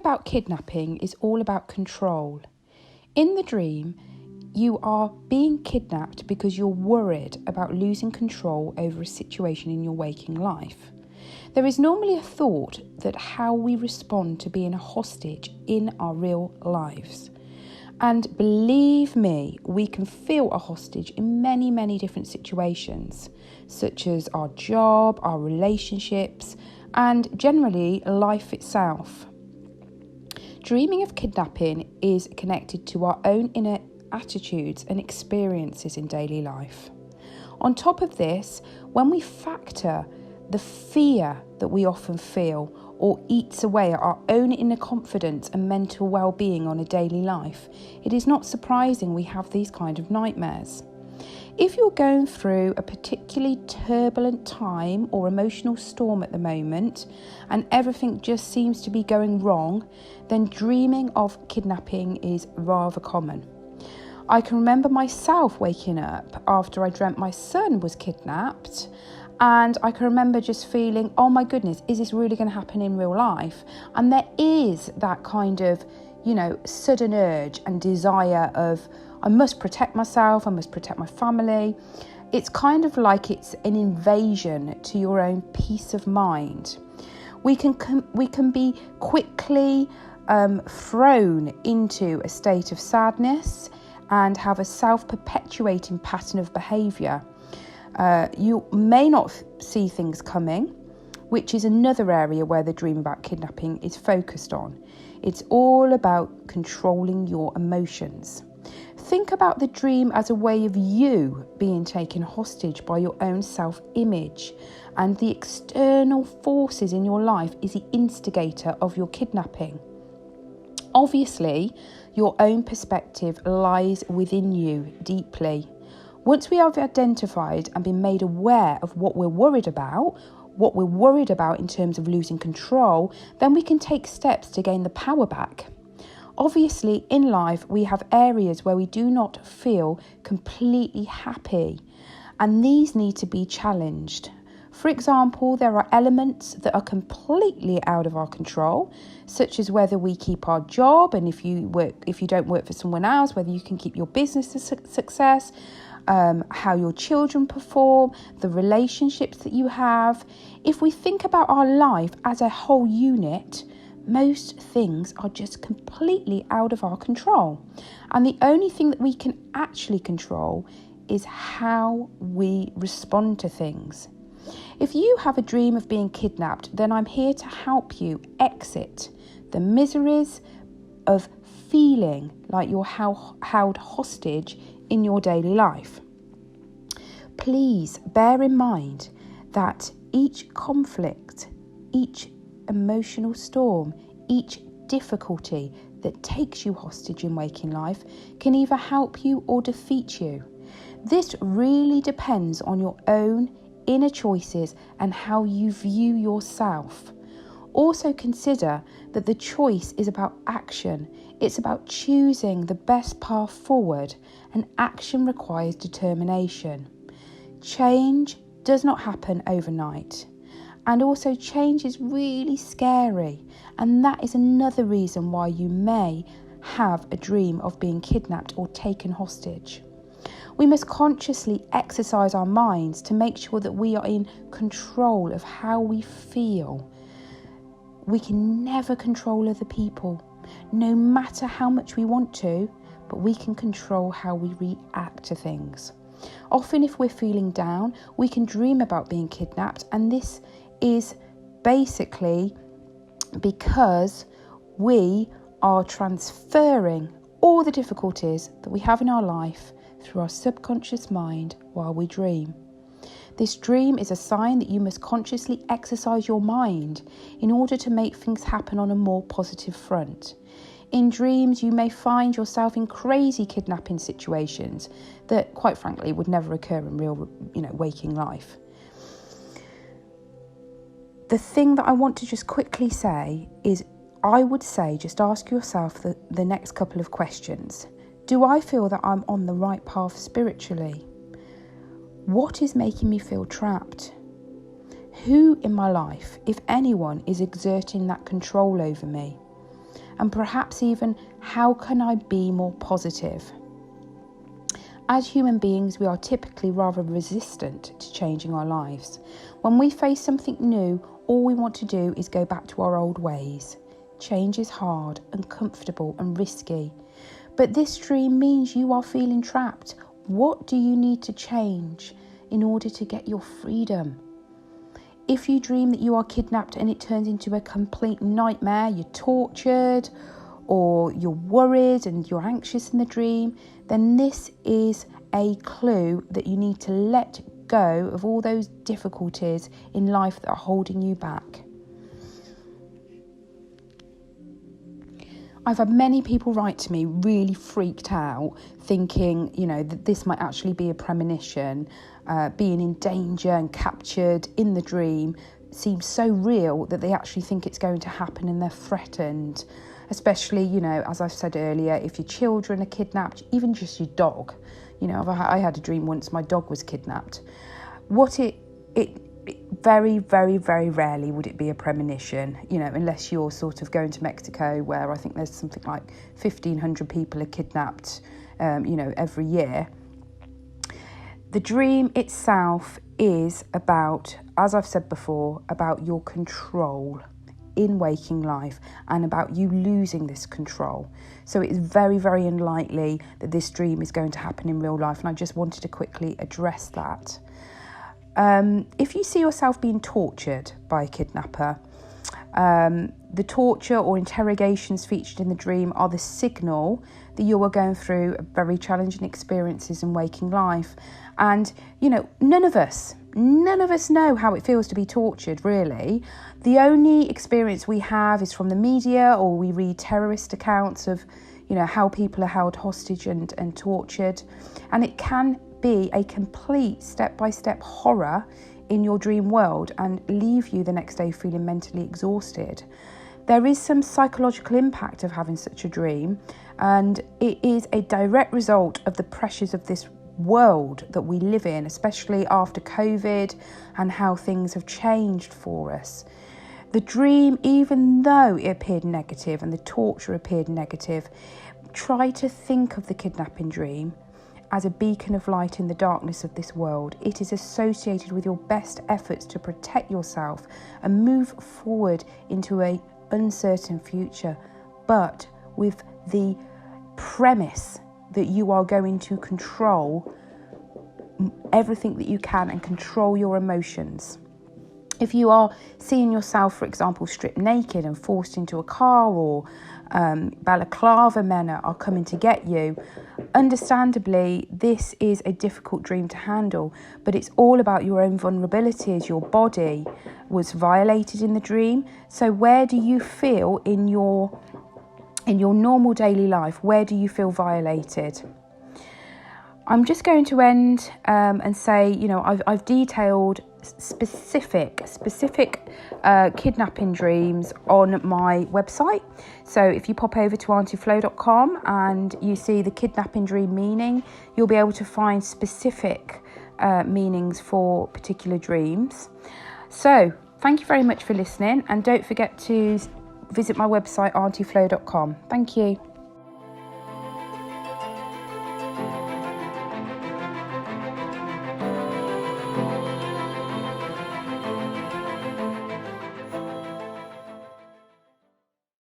about kidnapping is all about control. In the dream, you are being kidnapped because you're worried about losing control over a situation in your waking life. There is normally a thought that how we respond to being a hostage in our real lives. And believe me, we can feel a hostage in many, many different situations, such as our job, our relationships, and generally life itself. Dreaming of kidnapping is connected to our own inner attitudes and experiences in daily life. On top of this, when we factor the fear that we often feel or eats away at our own inner confidence and mental well-being on a daily life, it is not surprising we have these kind of nightmares. If you're going through a particularly turbulent time or emotional storm at the moment and everything just seems to be going wrong, then dreaming of kidnapping is rather common. I can remember myself waking up after I dreamt my son was kidnapped, and I can remember just feeling, oh my goodness, is this really going to happen in real life? And there is that kind of, sudden urge and desire of, I must protect myself, I must protect my family. It's kind of like it's an invasion to your own peace of mind. We can be quickly thrown into a state of sadness and have a self-perpetuating pattern of behaviour. You may not see things coming, which is another area where the dream about kidnapping is focused on. It's all about controlling your emotions. Think about the dream as a way of you being taken hostage by your own self-image, and the external forces in your life is the instigator of your kidnapping. Obviously, your own perspective lies within you deeply. Once we have identified and been made aware of what we're worried about in terms of losing control, then we can take steps to gain the power back. Obviously, in life, we have areas where we do not feel completely happy, and these need to be challenged. For example, there are elements that are completely out of our control, such as whether we keep our job, and if you don't work for someone else, whether you can keep your business a success, how your children perform, the relationships that you have. If we think about our life as a whole unit, most things are just completely out of our control. And the only thing that we can actually control is how we respond to things. If you have a dream of being kidnapped, then I'm here to help you exit the miseries of feeling like you're held hostage in your daily life. Please bear in mind that each conflict, each emotional storm, each difficulty that takes you hostage in waking life can either help you or defeat you. This really depends on your own inner choices and how you view yourself. Also consider that the choice is about action. It's about choosing the best path forward, and action requires determination. Change does not happen overnight. And also change is really scary, and that is another reason why you may have a dream of being kidnapped or taken hostage. We must consciously exercise our minds to make sure that we are in control of how we feel. We can never control other people, no matter how much we want to, but we can control how we react to things. Often if we're feeling down, we can dream about being kidnapped, and this is basically because we are transferring all the difficulties that we have in our life through our subconscious mind while we dream. This dream is a sign that you must consciously exercise your mind in order to make things happen on a more positive front. In dreams, you may find yourself in crazy kidnapping situations that, quite frankly, would never occur in real, waking life. The thing that I want to just quickly say is, I would say just ask yourself the next couple of questions. Do I feel that I'm on the right path spiritually? What is making me feel trapped? Who in my life, if anyone, is exerting that control over me? and perhaps even how can I be more positive? As human beings, we are typically rather resistant to changing our lives. When we face something new, all we want to do is go back to our old ways. Change is hard, uncomfortable and risky. But this dream means you are feeling trapped. What do you need to change in order to get your freedom? If you dream that you are kidnapped and it turns into a complete nightmare, you're tortured, or you're worried and you're anxious in the dream, then this is a clue that you need to let go of all those difficulties in life that are holding you back. I've had many people write to me really freaked out, thinking, that this might actually be a premonition. Being in danger and captured in the dream seems so real that they actually think it's going to happen and they're threatened. Especially, as I've said earlier, if your children are kidnapped, even just your dog. I had a dream once my dog was kidnapped. Very, very, very rarely would it be a premonition, unless you're sort of going to Mexico, where I think there's something like 1,500 people are kidnapped, every year. The dream itself is about, as I've said before, about your control in waking life and about you losing this control. So it is very, very unlikely that this dream is going to happen in real life, and I just wanted to quickly address that. If you see yourself being tortured by a kidnapper, the torture or interrogations featured in the dream are the signal that you are going through very challenging experiences in waking life. And, none of us know how it feels to be tortured, really. The only experience we have is from the media, or we read terrorist accounts of, how people are held hostage and tortured. And it can be a complete step-by-step horror in your dream world and leave you the next day feeling mentally exhausted. There is some psychological impact of having such a dream, and it is a direct result of the pressures of this world that we live in, especially after COVID and how things have changed for us. The dream, even though it appeared negative and the torture appeared negative, try to think of the kidnapping dream as a beacon of light in the darkness of this world. It is associated with your best efforts to protect yourself and move forward into an uncertain future, but with the premise that you are going to control everything that you can and control your emotions. If you are seeing yourself, for example, stripped naked and forced into a car, or balaclava men are coming to get you, understandably, this is a difficult dream to handle, but it's all about your own vulnerabilities. Your body was violated in the dream. So where do you feel in your normal daily life? Where do you feel violated? I'm just going to end and say, I've detailed specific kidnapping dreams on my website. So if you pop over to Auntyflo.com and you see the kidnapping dream meaning, you'll be able to find specific meanings for particular dreams. So thank you very much for listening, and don't forget to visit my website Auntyflo.com. Thank you.